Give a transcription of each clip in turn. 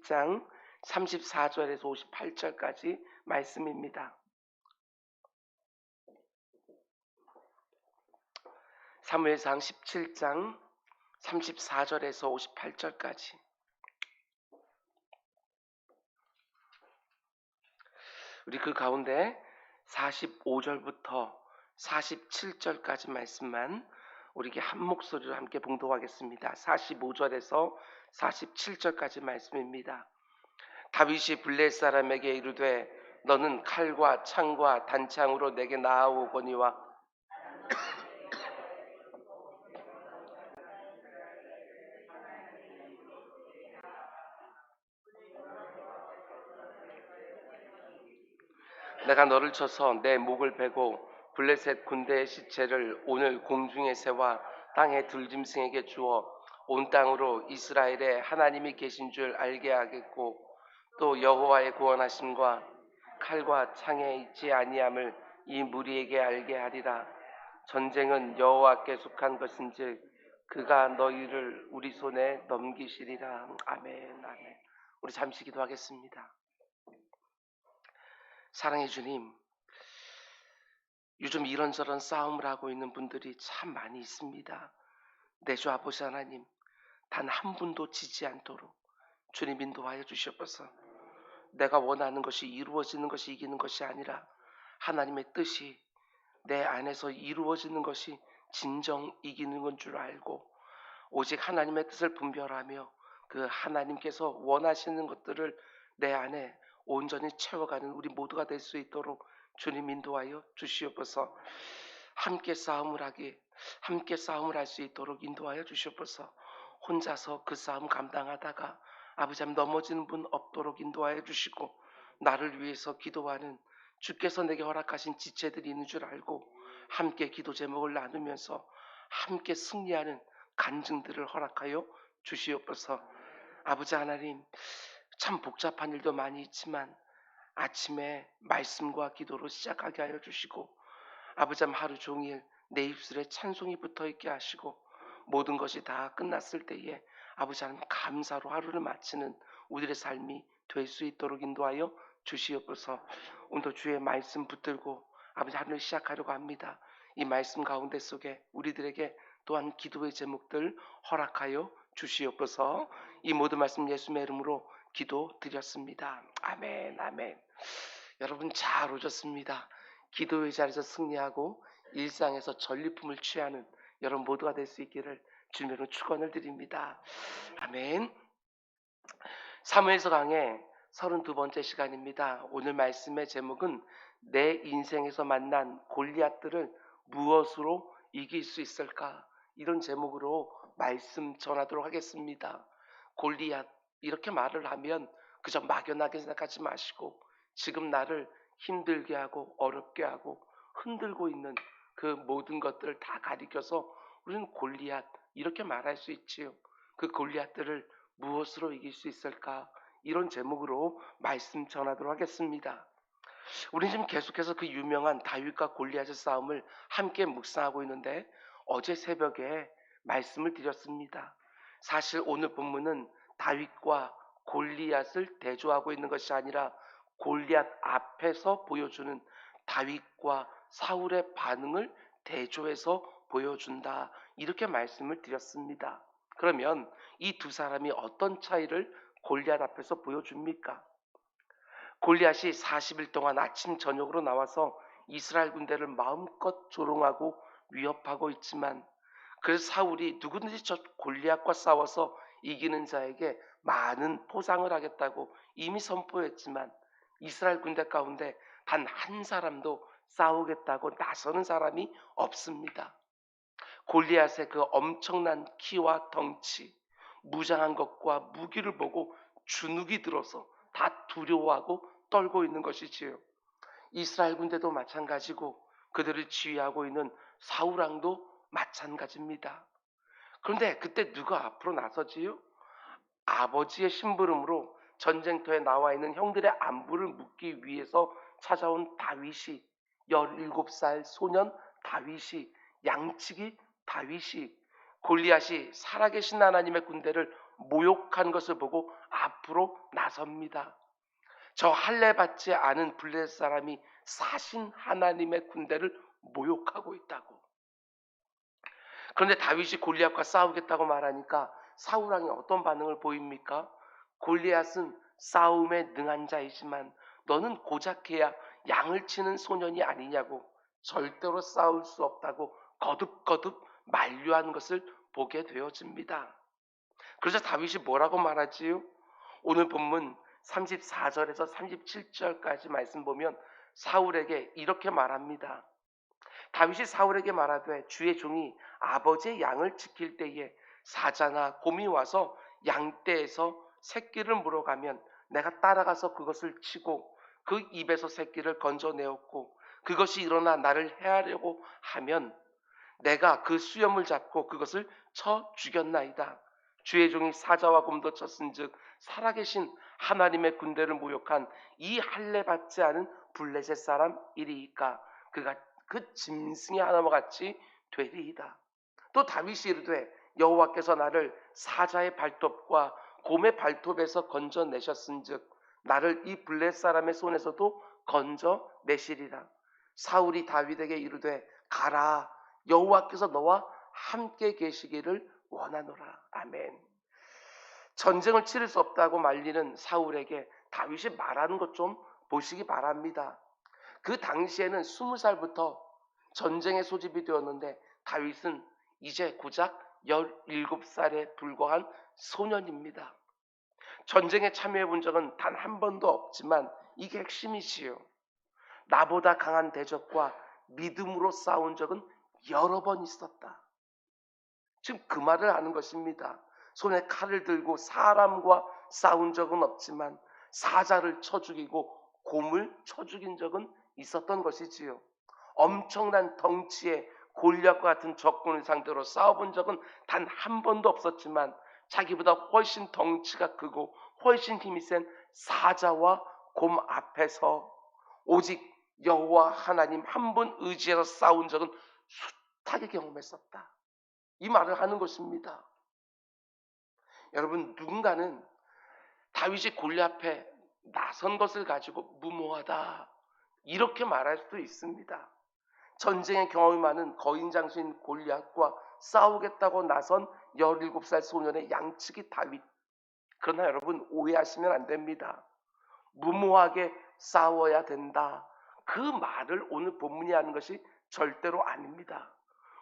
17장 34절에서 58절까지 말씀입니다. 사무엘상 17장 34절에서 58절까지. 우리 그 가운데 45절부터 47절까지 말씀만 우리에게 한 목소리로 함께 봉독하겠습니다. 45절에서 47절까지 말씀입니다. 다윗이 블레 사람에게 이르되 너는 칼과 창과 단창으로 내게 나아오거니와 내가 너를 쳐서 내 목을 베고 블레셋 군대의 시체를 오늘 공중의 새와 땅의 들짐승에게 주어 온 땅으로 이스라엘에 하나님이 계신 줄 알게 하겠고 또 여호와의 구원하심과 칼과 창에 있지 아니함을 이 무리에게 알게 하리라. 전쟁은 여호와께 속한 것인즉 그가 너희를 우리 손에 넘기시리라. 아멘. 아멘. 우리 잠시 기도하겠습니다. 사랑해 주님, 요즘 이런저런 싸움을 하고 있는 분들이 참 많이 있습니다. 내 주 아버지 하나님, 단 한 분도 지지 않도록 주님 인도하여 주시옵소서. 내가 원하는 것이 이루어지는 것이 이기는 것이 아니라 하나님의 뜻이 내 안에서 이루어지는 것이 진정 이기는 건 줄 알고 오직 하나님의 뜻을 분별하며 그 하나님께서 원하시는 것들을 내 안에 온전히 채워가는 우리 모두가 될 수 있도록 주님 인도하여 주시옵소서. 함께 싸움을 할 수 있도록 인도하여 주시옵소서. 혼자서 그 싸움 감당하다가 아버지 넘어지는 분 없도록 인도하여 주시고 나를 위해서 기도하는 주께서 내게 허락하신 지체들이 있는 줄 알고 함께 기도 제목을 나누면서 함께 승리하는 간증들을 허락하여 주시옵소서. 아버지 하나님, 참 복잡한 일도 많이 있지만 아침에 말씀과 기도로 시작하게 하여 주시고 아버지 하루 종일 내 입술에 찬송이 붙어있게 하시고 모든 것이 다 끝났을 때에 아버지 하나님 감사로 하루를 마치는 우리의 삶이 될 수 있도록 인도하여 주시옵소서. 오늘도 주의 말씀 붙들고 아버지 하루를 시작하려고 합니다. 이 말씀 가운데 속에 우리들에게 또한 기도의 제목들 허락하여 주시옵소서. 이 모든 말씀 예수님의 이름으로 기도드렸습니다. 아멘. 아멘. 여러분 잘 오셨습니다. 기도의 자리에서 승리하고 일상에서 전리품을 취하는 여러분 모두가 될 수 있기를 주님으로 축원을 드립니다. 아멘. 사무엘서 강의 32번째 시간입니다. 오늘 말씀의 제목은 내 인생에서 만난 골리앗들을 무엇으로 이길 수 있을까? 이런 제목으로 말씀 전하도록 하겠습니다. 골리앗 이렇게 말을 하면 그저 막연하게 생각하지 마시고 지금 나를 힘들게 하고 어렵게 하고 흔들고 있는 그 모든 것들을 다 가리켜서 우리는 골리앗 이렇게 말할 수 있지요. 그 골리앗들을 무엇으로 이길 수 있을까? 이런 제목으로 말씀 전하도록 하겠습니다. 우리는 지금 계속해서 그 유명한 다윗과 골리앗의 싸움을 함께 묵상하고 있는데 어제 새벽에 말씀을 드렸습니다. 사실 오늘 본문은 다윗과 골리앗을 대조하고 있는 것이 아니라 골리앗 앞에서 보여주는 다윗과 사울의 반응을 대조해서 보여준다. 이렇게 말씀을 드렸습니다. 그러면 이 두 사람이 어떤 차이를 골리앗 앞에서 보여줍니까? 골리앗이 40일 동안 아침 저녁으로 나와서 이스라엘 군대를 마음껏 조롱하고 위협하고 있지만 그래서 사울이 누구든지 저 골리앗과 싸워서 이기는 자에게 많은 포상을 하겠다고 이미 선포했지만 이스라엘 군대 가운데 단 한 사람도 싸우겠다고 나서는 사람이 없습니다. 골리앗의 그 엄청난 키와 덩치, 무장한 것과 무기를 보고 주눅이 들어서 다 두려워하고 떨고 있는 것이지요. 이스라엘 군대도 마찬가지고 그들을 지휘하고 있는 사울왕도 마찬가지입니다. 그런데 그때 누가 앞으로 나서지요? 아버지의 심부름으로 전쟁터에 나와 있는 형들의 안부를 묻기 위해서 찾아온 다윗이 17살 소년 다윗이 양치기 다윗이 골리앗이 살아계신 하나님의 군대를 모욕한 것을 보고 앞으로 나섭니다. 저 할례 받지 않은 블레셋 사람이 사신 하나님의 군대를 모욕하고 있다고. 그런데 다윗이 골리앗과 싸우겠다고 말하니까 사울 왕이 어떤 반응을 보입니까? 골리앗은 싸움에 능한 자이지만 너는 고작해야 양을 치는 소년이 아니냐고, 절대로 싸울 수 없다고 거듭거듭 만류하는 것을 보게 되어집니다. 그래서 다윗이 뭐라고 말하지요? 오늘 본문 34절에서 37절까지 말씀 보면 사울에게 이렇게 말합니다. 다윗이 사울에게 말하되 주의 종이 아버지의 양을 지킬 때에 사자나 곰이 와서 양떼에서 새끼를 물어가면 내가 따라가서 그것을 치고 그 입에서 새끼를 건져내었고, 그것이 일어나 나를 해하려고 하면 내가 그 수염을 잡고 그것을 쳐 죽였나이다. 주의 종이 사자와 곰도 쳤은즉 살아계신 하나님의 군대를 모욕한 이 할례 받지 않은 블레셋 사람 이리이까 그가 그 짐승의 하나와 같이 되리이다. 또 다윗이 이르되 여호와께서 나를 사자의 발톱과 곰의 발톱에서 건져내셨은즉 나를 이 블레셋 사람의 손에서도 건져내시리라. 사울이 다윗에게 이르되 가라, 여호와께서 너와 함께 계시기를 원하노라. 아멘. 전쟁을 치를 수 없다고 말리는 사울에게 다윗이 말하는 것 좀 보시기 바랍니다. 그 당시에는 20살부터 전쟁에 소집이 되었는데 다윗은 이제 고작 17살에 불과한 소년입니다. 전쟁에 참여해 본 적은 단 한 번도 없지만 이게 핵심이지요. 나보다 강한 대적과 믿음으로 싸운 적은 여러 번 있었다. 지금 그 말을 하는 것입니다. 손에 칼을 들고 사람과 싸운 적은 없지만 사자를 쳐 죽이고 곰을 쳐 죽인 적은 있었던 것이지요. 엄청난 덩치의 골리앗과 같은 적군을 상대로 싸워본 적은 단 한 번도 없었지만 자기보다 훨씬 덩치가 크고 훨씬 힘이 센 사자와 곰 앞에서 오직 여호와 하나님 한 분 의지해서 싸운 적은 숱하게 경험했었다. 이 말을 하는 것입니다. 여러분, 누군가는 다윗이 골리앗 앞에 나선 것을 가지고 무모하다 이렇게 말할 수도 있습니다. 전쟁의 경험이 많은 거인 장수인 골리앗과 싸우겠다고 나선 17살 소년의 양치기 다윗. 그러나 여러분, 오해하시면 안 됩니다. 무모하게 싸워야 된다, 그 말을 오늘 본문이 하는 것이 절대로 아닙니다.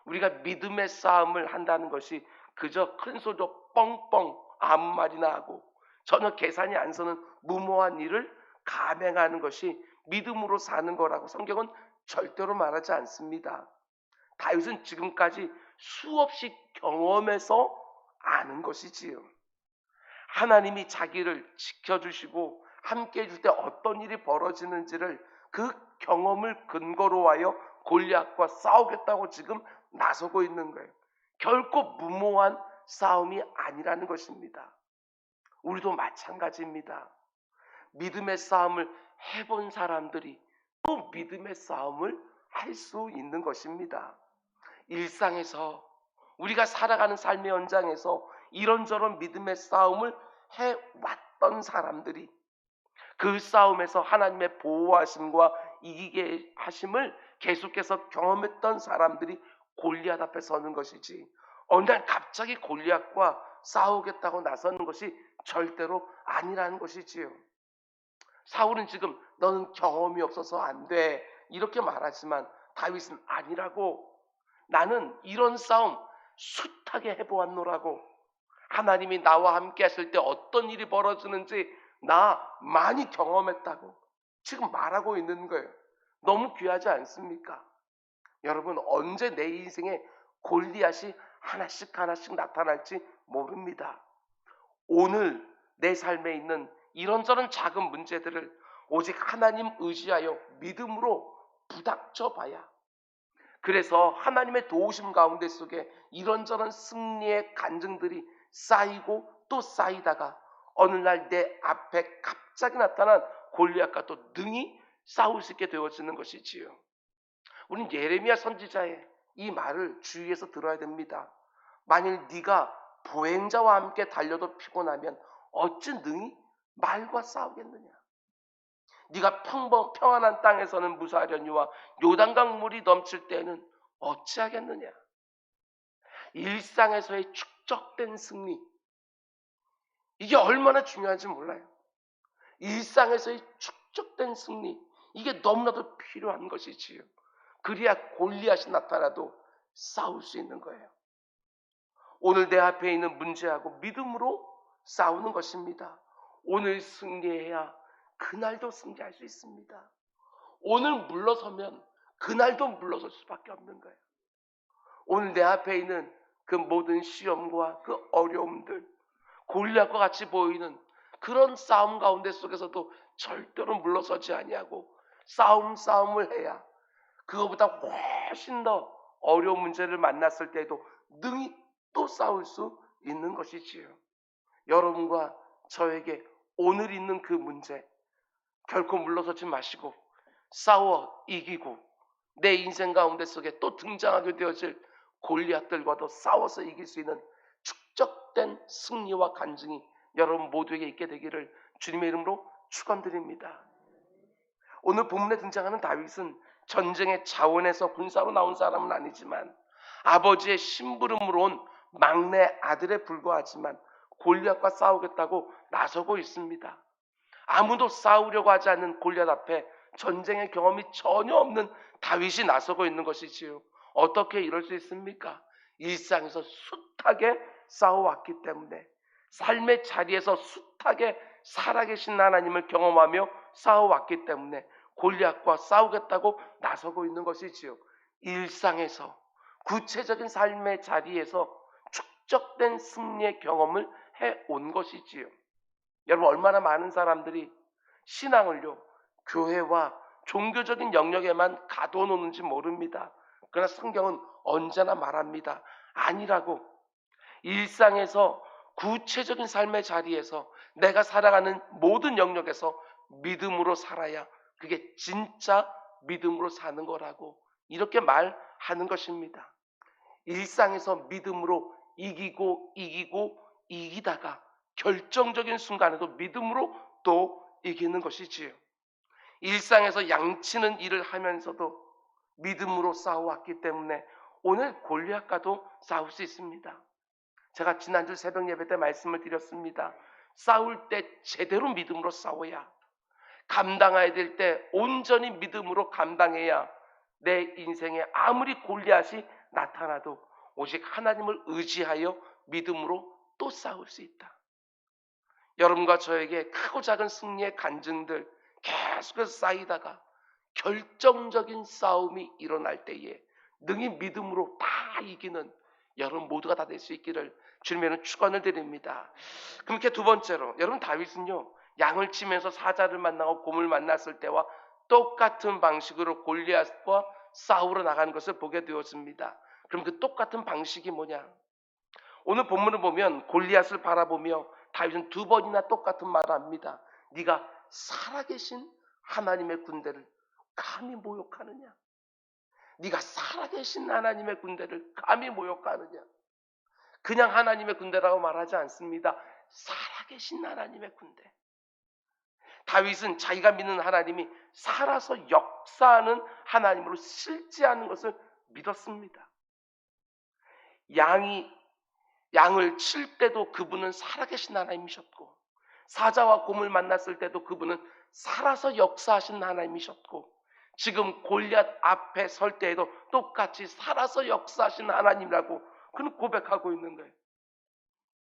우리가 믿음의 싸움을 한다는 것이 그저 큰 소리로 뻥뻥 아무 말이나 하고 전혀 계산이 안 서는 무모한 일을 감행하는 것이 믿음으로 사는 거라고 성경은 절대로 말하지 않습니다. 다윗은 지금까지 수없이 경험해서 아는 것이지요. 하나님이 자기를 지켜주시고 함께 해줄 때 어떤 일이 벌어지는지를 그 경험을 근거로 하여 골리앗과 싸우겠다고 지금 나서고 있는 거예요. 결코 무모한 싸움이 아니라는 것입니다. 우리도 마찬가지입니다. 믿음의 싸움을 해본 사람들이 또 믿음의 싸움을 할 수 있는 것입니다. 일상에서 우리가 살아가는 삶의 현장에서 이런저런 믿음의 싸움을 해왔던 사람들이 그 싸움에서 하나님의 보호하심과 이기게 하심을 계속해서 경험했던 사람들이 골리앗 앞에 서는 것이지, 어느 날 갑자기 골리앗과 싸우겠다고 나서는 것이 절대로 아니라는 것이지요. 사울은 지금 너는 경험이 없어서 안 돼 이렇게 말하지만 다윗은 아니라고, 나는 이런 싸움 숱하게 해보았노라고, 하나님이 나와 함께 했을 때 어떤 일이 벌어지는지 나 많이 경험했다고 지금 말하고 있는 거예요. 너무 귀하지 않습니까? 여러분, 언제 내 인생에 골리앗이 하나씩 하나씩 나타날지 모릅니다. 오늘 내 삶에 있는 이런저런 작은 문제들을 오직 하나님 의지하여 믿음으로 부닥쳐 봐야, 그래서 하나님의 도우심 가운데 속에 이런저런 승리의 간증들이 쌓이고 또 쌓이다가 어느 날 내 앞에 갑자기 나타난 골리앗과 또 능히 싸울 수 있게 되어지는 것이지요. 우리는 예레미야 선지자의 이 말을 주의해서 들어야 됩니다. 만일 네가 보행자와 함께 달려도 피곤하면 어찌 능히 말과 싸우겠느냐. 네가 평안한 땅에서는 무사하려니와 요단강 물이 넘칠 때에는 어찌하겠느냐. 일상에서의 축적된 승리, 이게 얼마나 중요한지 몰라요. 일상에서의 축적된 승리, 이게 너무나도 필요한 것이지요. 그래야 골리앗이 나타나도 싸울 수 있는 거예요. 오늘 내 앞에 있는 문제하고 믿음으로 싸우는 것입니다. 오늘 승리해야 그날도 승리할 수 있습니다. 오늘 물러서면 그날도 물러설 수밖에 없는 거예요. 오늘 내 앞에 있는 그 모든 시험과 그 어려움들, 골리앗과 같이 보이는 그런 싸움 가운데 속에서도 절대로 물러서지 아니하고 싸움을 해야 그거보다 훨씬 더 어려운 문제를 만났을 때도 능히 또 싸울 수 있는 것이지요. 여러분과 저에게 오늘 있는 그 문제 결코 물러서지 마시고 싸워 이기고 내 인생 가운데 속에 또 등장하게 되어질 골리앗들과도 싸워서 이길 수 있는 축적된 승리와 간증이 여러분 모두에게 있게 되기를 주님의 이름으로 축원드립니다. 오늘 본문에 등장하는 다윗은 전쟁의 자원에서 군사로 나온 사람은 아니지만 아버지의 심부름으로 온 막내 아들에 불과하지만 골리앗과 싸우겠다고 나서고 있습니다. 아무도 싸우려고 하지 않는 골리앗 앞에 전쟁의 경험이 전혀 없는 다윗이 나서고 있는 것이지요. 어떻게 이럴 수 있습니까? 일상에서 숱하게 싸워왔기 때문에, 삶의 자리에서 숱하게 살아계신 하나님을 경험하며 싸워왔기 때문에 골리앗과 싸우겠다고 나서고 있는 것이지요. 일상에서 구체적인 삶의 자리에서 축적된 승리의 경험을 해온 것이지요. 여러분, 얼마나 많은 사람들이 신앙을요, 교회와 종교적인 영역에만 가둬놓는지 모릅니다. 그러나 성경은 언제나 말합니다. 아니라고. 일상에서 구체적인 삶의 자리에서 내가 살아가는 모든 영역에서 믿음으로 살아야 그게 진짜 믿음으로 사는 거라고 이렇게 말하는 것입니다. 일상에서 믿음으로 이기다가 결정적인 순간에도 믿음으로 또 이기는 것이지요. 일상에서 양치는 일을 하면서도 믿음으로 싸워왔기 때문에 오늘 골리앗과도 싸울 수 있습니다. 제가 지난주 새벽 예배 때 말씀을 드렸습니다. 싸울 때 제대로 믿음으로 싸워야, 감당해야 될 때 온전히 믿음으로 감당해야 내 인생에 아무리 골리앗이 나타나도 오직 하나님을 의지하여 믿음으로 또 싸울 수 있다. 여러분과 저에게 크고 작은 승리의 간증들 계속해서 쌓이다가 결정적인 싸움이 일어날 때에 능히 믿음으로 다 이기는 여러분 모두가 다 될 수 있기를 주님의 축원을 드립니다. 그렇게 두 번째로, 여러분 다윗은요, 양을 치면서 사자를 만나고 곰을 만났을 때와 똑같은 방식으로 골리앗과 싸우러 나가는 것을 보게 되었습니다. 그럼 그 똑같은 방식이 뭐냐? 오늘 본문을 보면 골리앗을 바라보며 다윗은 두 번이나 똑같은 말을 합니다. 네가 살아계신 하나님의 군대를 감히 모욕하느냐? 네가 살아계신 하나님의 군대를 감히 모욕하느냐? 그냥 하나님의 군대라고 말하지 않습니다. 살아계신 하나님의 군대. 다윗은 자기가 믿는 하나님이 살아서 역사하는 하나님으로 실제하는 것을 믿었습니다. 양을 칠 때도 그분은 살아계신 하나님이셨고, 사자와 곰을 만났을 때도 그분은 살아서 역사하신 하나님이셨고, 지금 골리앗 앞에 설 때에도 똑같이 살아서 역사하신 하나님이라고 그는 고백하고 있는 거예요.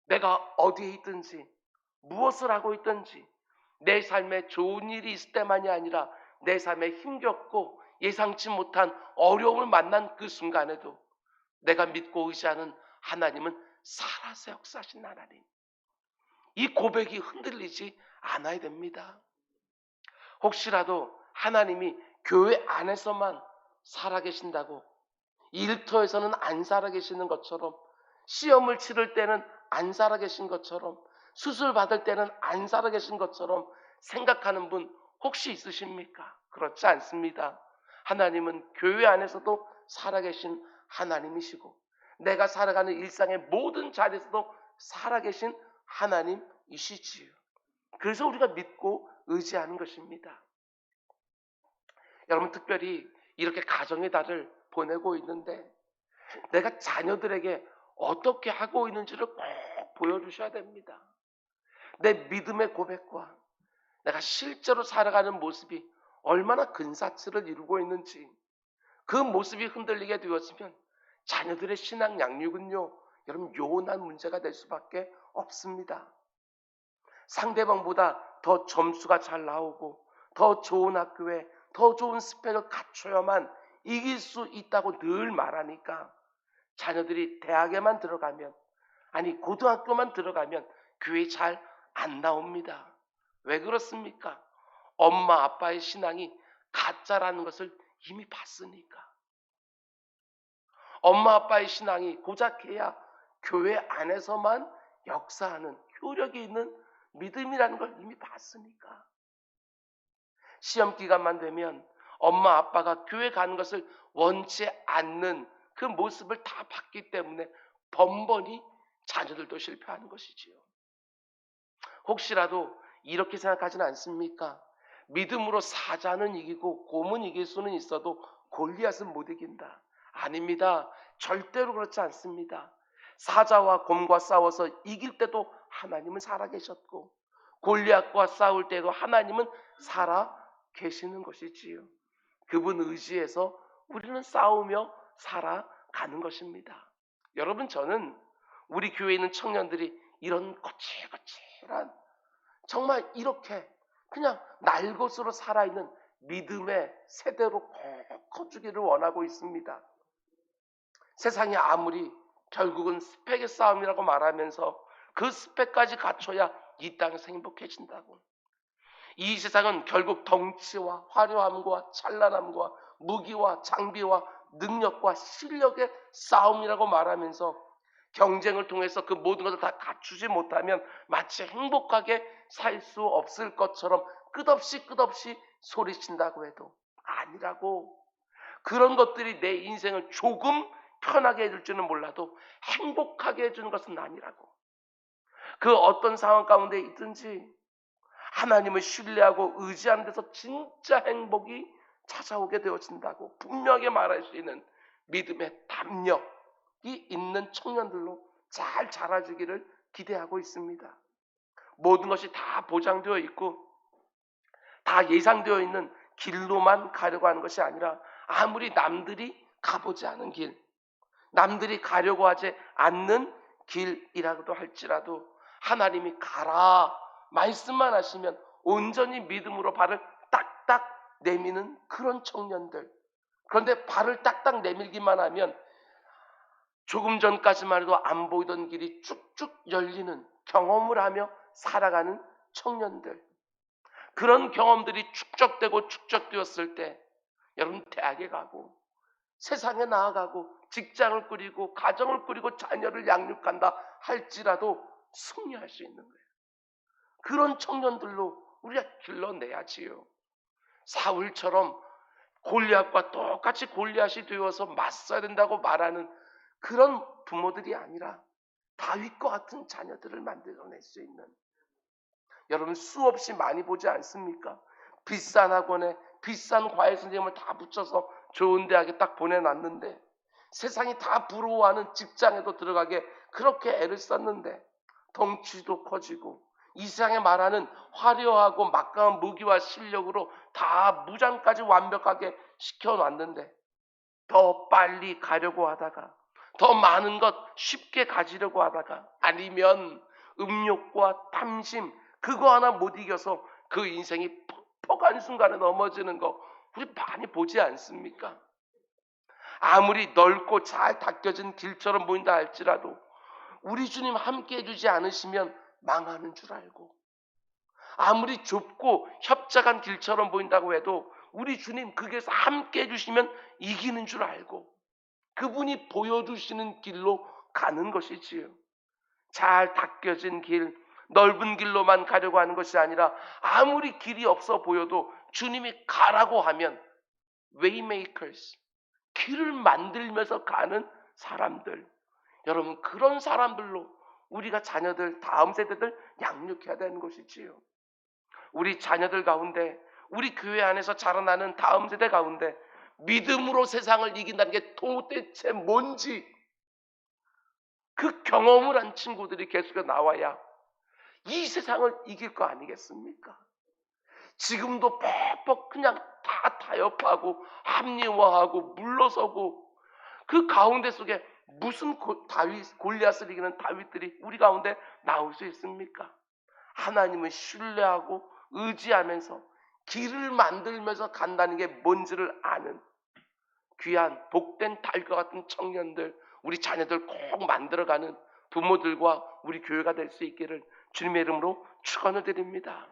내가 어디에 있든지 무엇을 하고 있든지 내 삶에 좋은 일이 있을 때만이 아니라 내 삶에 힘겹고 예상치 못한 어려움을 만난 그 순간에도 내가 믿고 의지하는 하나님은 살아서 역사하신 하나님. 이 고백이 흔들리지 않아야 됩니다. 혹시라도 하나님이 교회 안에서만 살아계신다고, 일터에서는 안 살아계시는 것처럼, 시험을 치를 때는 안 살아계신 것처럼, 수술 받을 때는 안 살아계신 것처럼 생각하는 분 혹시 있으십니까? 그렇지 않습니다. 하나님은 교회 안에서도 살아계신 하나님이시고, 내가 살아가는 일상의 모든 자리에서도 살아계신 하나님이시지요. 그래서 우리가 믿고 의지하는 것입니다. 여러분, 특별히 이렇게 가정의 달을 보내고 있는데 내가 자녀들에게 어떻게 하고 있는지를 꼭 보여주셔야 됩니다. 내 믿음의 고백과 내가 실제로 살아가는 모습이 얼마나 근사치를 이루고 있는지, 그 모습이 흔들리게 되었으면 자녀들의 신앙 양육은요, 여러분, 요원한 문제가 될 수밖에 없습니다. 상대방보다 더 점수가 잘 나오고 더 좋은 학교에 더 좋은 스펙을 갖춰야만 이길 수 있다고 늘 말하니까 자녀들이 대학에만 들어가면, 아니 고등학교만 들어가면 교회 잘 안 나옵니다. 왜 그렇습니까? 엄마 아빠의 신앙이 가짜라는 것을 이미 봤으니까. 엄마 아빠의 신앙이 고작해야 교회 안에서만 역사하는 효력이 있는 믿음이라는 걸 이미 봤으니까. 시험 기간만 되면 엄마 아빠가 교회 가는 것을 원치 않는 그 모습을 다 봤기 때문에 번번이 자녀들도 실패하는 것이지요. 혹시라도 이렇게 생각하지는 않습니까? 믿음으로 사자는 이기고 곰은 이길 수는 있어도 골리앗은 못 이긴다. 아닙니다. 절대로 그렇지 않습니다. 사자와 곰과 싸워서 이길 때도 하나님은 살아계셨고 골리앗과 싸울 때도 하나님은 살아 계시는 것이지요. 그분 의지에서 우리는 싸우며 살아가는 것입니다. 여러분, 저는 우리 교회에 있는 청년들이 이런 거칠거칠한, 정말 이렇게 그냥 날것으로 살아있는 믿음의 세대로 꼭 커주기를 원하고 있습니다. 세상이 아무리 결국은 스펙의 싸움이라고 말하면서 그 스펙까지 갖춰야 이 땅에서 행복해진다고, 이 세상은 결국 덩치와 화려함과 찬란함과 무기와 장비와 능력과 실력의 싸움이라고 말하면서 경쟁을 통해서 그 모든 것을 다 갖추지 못하면 마치 행복하게 살 수 없을 것처럼 끝없이 소리친다고 해도 아니라고. 그런 것들이 내 인생을 조금 편하게 해줄 줄은 몰라도 행복하게 해주는 것은 아니라고. 그 어떤 상황 가운데 있든지 하나님을 신뢰하고 의지하는 데서 진짜 행복이 찾아오게 되어진다고 분명하게 말할 수 있는 믿음의 담력이 있는 청년들로 잘 자라주기를 기대하고 있습니다. 모든 것이 다 보장되어 있고 다 예상되어 있는 길로만 가려고 하는 것이 아니라 아무리 남들이 가보지 않은 길, 남들이 가려고 하지 않는 길이라고도 할지라도 하나님이 가라 말씀만 하시면 온전히 믿음으로 발을 딱딱 내미는 그런 청년들. 그런데 발을 딱딱 내밀기만 하면 조금 전까지만 해도 안 보이던 길이 쭉쭉 열리는 경험을 하며 살아가는 청년들. 그런 경험들이 축적되었을 때 여러분, 대학에 가고 세상에 나아가고 직장을 꾸리고 가정을 꾸리고 자녀를 양육한다 할지라도 승리할 수 있는 거예요. 그런 청년들로 우리가 길러내야지요. 사울처럼 골리앗과 똑같이 골리앗이 되어서 맞서야 된다고 말하는 그런 부모들이 아니라 다윗과 같은 자녀들을 만들어낼 수 있는, 여러분, 수없이 많이 보지 않습니까? 비싼 학원에 비싼 과외 선생님을 다 붙여서 좋은 대학에 딱 보내놨는데 세상이 다 부러워하는 직장에도 들어가게 그렇게 애를 썼는데 덩치도 커지고 이 세상에 말하는 화려하고 막강한 무기와 실력으로 다 무장까지 완벽하게 시켜놨는데 더 빨리 가려고 하다가 더 많은 것 쉽게 가지려고 하다가 아니면 음욕과 탐심 그거 하나 못 이겨서 그 인생이 폭폭한 순간에 넘어지는 거 우리 많이 보지 않습니까? 아무리 넓고 잘 닦여진 길처럼 보인다 할지라도 우리 주님 함께 해주지 않으시면 망하는 줄 알고, 아무리 좁고 협착한 길처럼 보인다고 해도 우리 주님 그 길에서 함께 해주시면 이기는 줄 알고 그분이 보여주시는 길로 가는 것이지요. 잘 닦여진 길, 넓은 길로만 가려고 하는 것이 아니라 아무리 길이 없어 보여도 주님이 가라고 하면 waymakers, 길을 만들면서 가는 사람들, 여러분, 그런 사람들로 우리가 자녀들, 다음 세대들 양육해야 되는 것이지요. 우리 자녀들 가운데, 우리 교회 안에서 자라나는 다음 세대 가운데 믿음으로 세상을 이긴다는 게 도대체 뭔지 그 경험을 한 친구들이 계속해서 나와야 이 세상을 이길 거 아니겠습니까? 지금도 퍽퍽 그냥 다 타협하고 합리화하고 물러서고 그 가운데 속에 무슨 골리앗을 이기는 다윗들이 우리 가운데 나올 수 있습니까? 하나님을 신뢰하고 의지하면서 길을 만들면서 간다는 게 뭔지를 아는 귀한 복된 달과 같은 청년들, 우리 자녀들 꼭 만들어가는 부모들과 우리 교회가 될 수 있기를 주님의 이름으로 축원을 드립니다.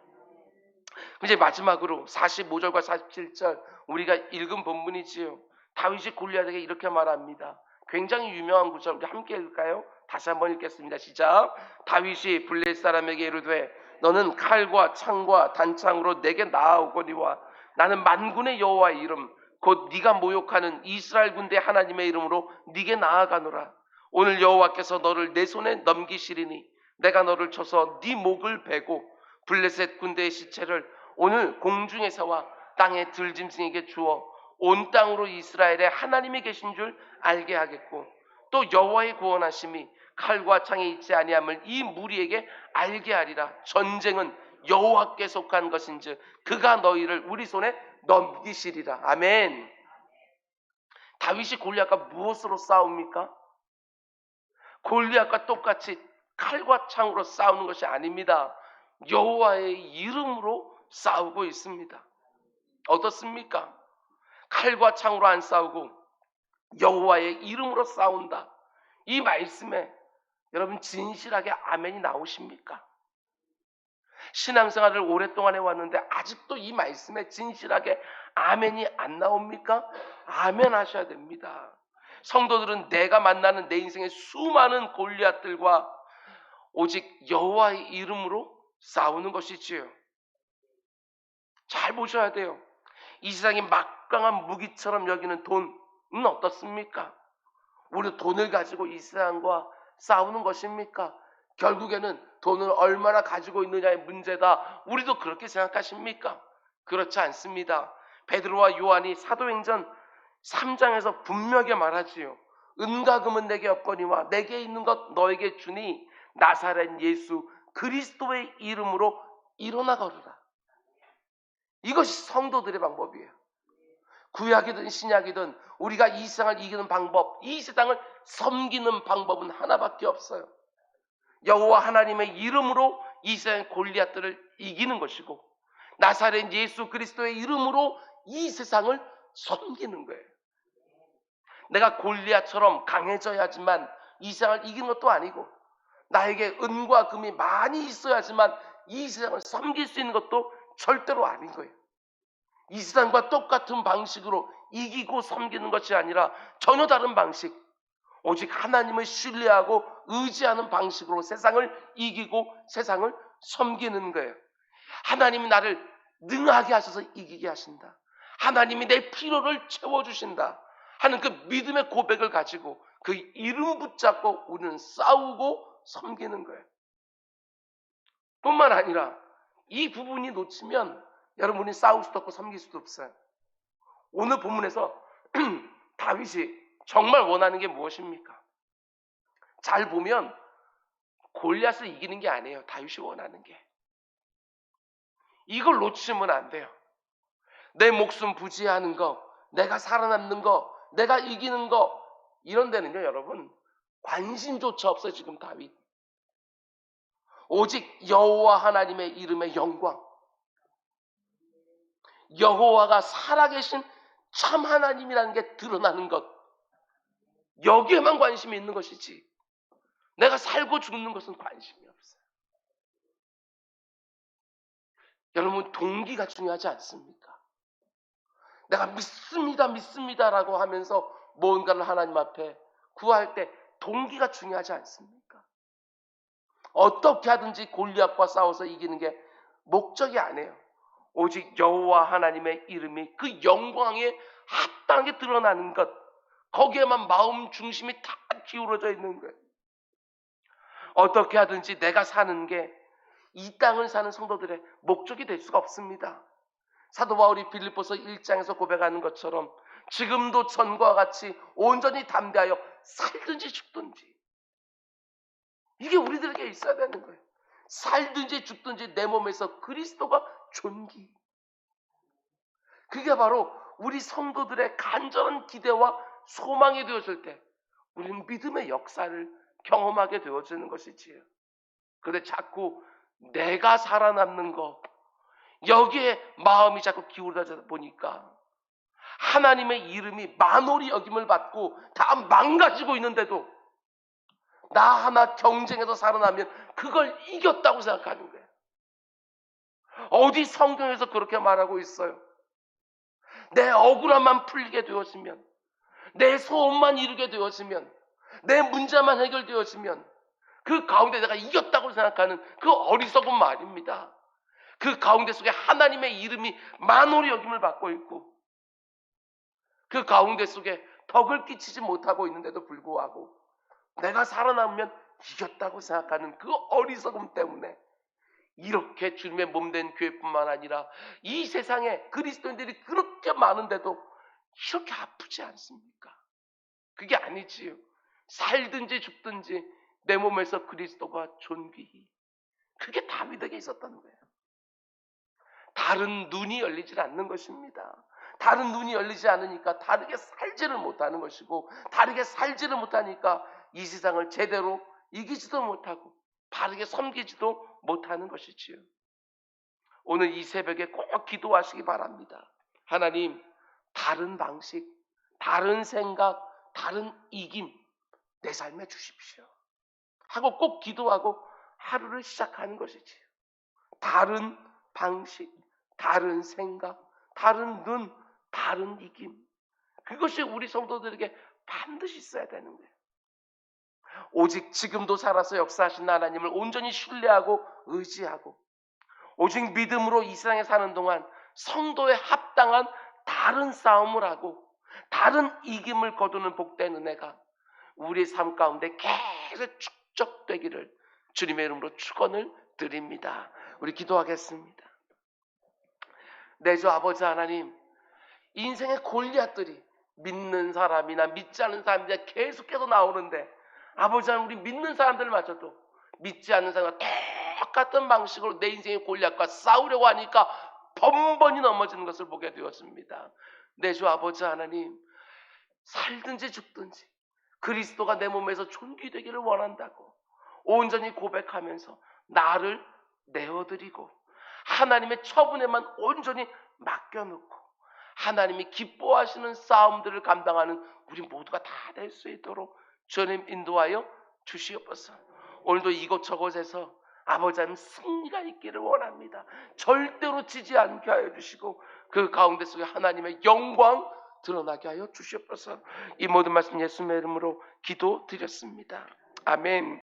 이제 마지막으로 45절과 47절 우리가 읽은 본문이지요. 다윗이 골리앗에게 이렇게 말합니다. 굉장히 유명한 구절, 우리 함께 읽을까요? 다시 한번 읽겠습니다. 시작. 다윗이 블레셋 사람에게 이르되 너는 칼과 창과 단창으로 내게 나아오거니와 나는 만군의 여호와의 이름 곧 네가 모욕하는 이스라엘 군대 하나님의 이름으로 네게 나아가노라. 오늘 여호와께서 너를 내 손에 넘기시리니 내가 너를 쳐서 네 목을 베고 블레셋 군대의 시체를 오늘 공중에서와 땅의 들짐승에게 주어 온 땅으로 이스라엘에 하나님이 계신 줄 알게 하겠고 또 여호와의 구원하심이 칼과 창에 있지 아니함을 이 무리에게 알게 하리라. 전쟁은 여호와께 속한 것인즉 그가 너희를 우리 손에 넘기시리라. 아멘. 다윗이 골리앗과 무엇으로 싸웁니까? 골리앗과 똑같이 칼과 창으로 싸우는 것이 아닙니다. 여호와의 이름으로 싸우고 있습니다. 어떻습니까? 칼과 창으로 안 싸우고 여호와의 이름으로 싸운다. 이 말씀에 여러분 진실하게 아멘이 나오십니까? 신앙생활을 오랫동안 해왔는데 아직도 이 말씀에 진실하게 아멘이 안 나옵니까? 아멘 하셔야 됩니다. 성도들은 내가 만나는 내 인생의 수많은 골리앗들과 오직 여호와의 이름으로 싸우는 것이지요. 잘 보셔야 돼요. 이 세상이 막강한 무기처럼 여기는 돈은 어떻습니까? 우리 돈을 가지고 이 세상과 싸우는 것입니까? 결국에는 돈을 얼마나 가지고 있느냐의 문제다. 우리도 그렇게 생각하십니까? 그렇지 않습니다. 베드로와 요한이 사도행전 3장에서 분명하게 말하지요. 은과 금은 내게 없거니와 내게 있는 것 너에게 주니 나사렛 예수 그리스도의 이름으로 일어나 걸으라. 이것이 성도들의 방법이에요. 구약이든 신약이든 우리가 이 세상을 이기는 방법, 이 세상을 섬기는 방법은 하나밖에 없어요. 여호와 하나님의 이름으로 이 세상의 골리앗들을 이기는 것이고 나사렛 예수 그리스도의 이름으로 이 세상을 섬기는 거예요. 내가 골리앗처럼 강해져야지만 이 세상을 이기는 것도 아니고 나에게 은과 금이 많이 있어야지만 이 세상을 섬길 수 있는 것도 절대로 아닌 거예요. 이 세상과 똑같은 방식으로 이기고 섬기는 것이 아니라 전혀 다른 방식, 오직 하나님을 신뢰하고 의지하는 방식으로 세상을 이기고 세상을 섬기는 거예요. 하나님이 나를 능하게 하셔서 이기게 하신다. 하나님이 내 필요를 채워주신다 하는 그 믿음의 고백을 가지고 그 이름 붙잡고 우리는 싸우고 섬기는 거예요. 뿐만 아니라 이 부분이 놓치면 여러분이 싸울 수도 없고 섬길 수도 없어요. 오늘 본문에서 다윗이 정말 원하는 게 무엇입니까? 잘 보면 골리앗을 이기는 게 아니에요. 다윗이 원하는 게. 이걸 놓치면 안 돼요. 내 목숨 부지하는 거, 내가 살아남는 거, 내가 이기는 거 이런 데는요 여러분 관심조차 없어요. 지금 다윗. 오직 여호와 하나님의 이름의 영광, 여호와가 살아계신 참 하나님이라는 게 드러나는 것, 여기에만 관심이 있는 것이지 내가 살고 죽는 것은 관심이 없어요. 여러분 동기가 중요하지 않습니까? 내가 믿습니다라고 하면서 뭔가를 하나님 앞에 구할 때 동기가 중요하지 않습니까? 어떻게 하든지 골리앗과 싸워서 이기는 게 목적이 아니에요. 오직 여호와 하나님의 이름이 그 영광에 합당하게 드러나는 것, 거기에만 마음 중심이 다 기울어져 있는 거예요. 어떻게 하든지 내가 사는 게 이 땅을 사는 성도들의 목적이 될 수가 없습니다. 사도 바울이 빌립보서 1장에서 고백하는 것처럼 지금도 전과 같이 온전히 담대하여 살든지 죽든지, 이게 우리들에게 있어야 되는 거예요. 살든지 죽든지 내 몸에서 그리스도가 존귀. 그게 바로 우리 성도들의 간절한 기대와 소망이 되어질 때 우리는 믿음의 역사를 경험하게 되어지는 것이지요. 그런데 자꾸 내가 살아남는 것, 여기에 마음이 자꾸 기울어져 보니까 하나님의 이름이 만홀히 여김을 받고 다 망가지고 있는데도 나 하나 경쟁해서 살아나면 그걸 이겼다고 생각하는 거예요. 어디 성경에서 그렇게 말하고 있어요? 내 억울함만 풀리게 되었으면, 내 소원만 이루게 되었으면, 내 문제만 해결되었으면 그 가운데 내가 이겼다고 생각하는 그 어리석은 말입니다. 그 가운데 속에 하나님의 이름이 만홀히 여김을 받고 있고 그 가운데 속에 덕을 끼치지 못하고 있는데도 불구하고 내가 살아남으면 이겼다고 생각하는 그 어리석음 때문에 이렇게 주님의 몸된 교회뿐만 아니라 이 세상에 그리스도인들이 그렇게 많은데도 이렇게 아프지 않습니까? 그게 아니지요. 살든지 죽든지 내 몸에서 그리스도가 존귀히. 그게 다윗에게 있었다는 거예요. 다른 눈이 열리질 않는 것입니다. 다른 눈이 열리지 않으니까 다르게 살지를 못하는 것이고, 다르게 살지를 못하니까 이 세상을 제대로 이기지도 못하고 바르게 섬기지도 못하는 것이지요. 오늘 이 새벽에 꼭 기도하시기 바랍니다. 하나님, 다른 방식, 다른 생각, 다른 이김 내 삶에 주십시오 하고 꼭 기도하고 하루를 시작하는 것이지요. 다른 방식, 다른 생각, 다른 눈, 다른 이김, 그것이 우리 성도들에게 반드시 있어야 되는 거예요. 오직 지금도 살아서 역사하신 하나님을 온전히 신뢰하고 의지하고 오직 믿음으로 이 세상에 사는 동안 성도에 합당한 다른 싸움을 하고 다른 이김을 거두는 복된 은혜가 우리의 삶 가운데 계속 축적되기를 주님의 이름으로 축원을 드립니다. 우리 기도하겠습니다. 내 주 아버지 하나님, 인생의 골리앗들이 믿는 사람이나 믿지 않는 사람이나 계속해서 나오는데 아버지 하나님, 우리 믿는 사람들마저도 믿지 않는 사람과 똑같은 방식으로 내 인생의 골리앗과 싸우려고 하니까 번번이 넘어지는 것을 보게 되었습니다. 내 주 아버지 하나님, 살든지 죽든지 그리스도가 내 몸에서 존귀되기를 원한다고 온전히 고백하면서 나를 내어드리고 하나님의 처분에만 온전히 맡겨놓고 하나님이 기뻐하시는 싸움들을 감당하는 우리 모두가 다 될 수 있도록 주님 인도하여 주시옵소서. 오늘도 이곳저곳에서 아버지 하나님 승리가 있기를 원합니다. 절대로 지지 않게 하여 주시고 그 가운데 속에 하나님의 영광 드러나게 하여 주시옵소서. 이 모든 말씀 예수님의 이름으로 기도드렸습니다. 아멘.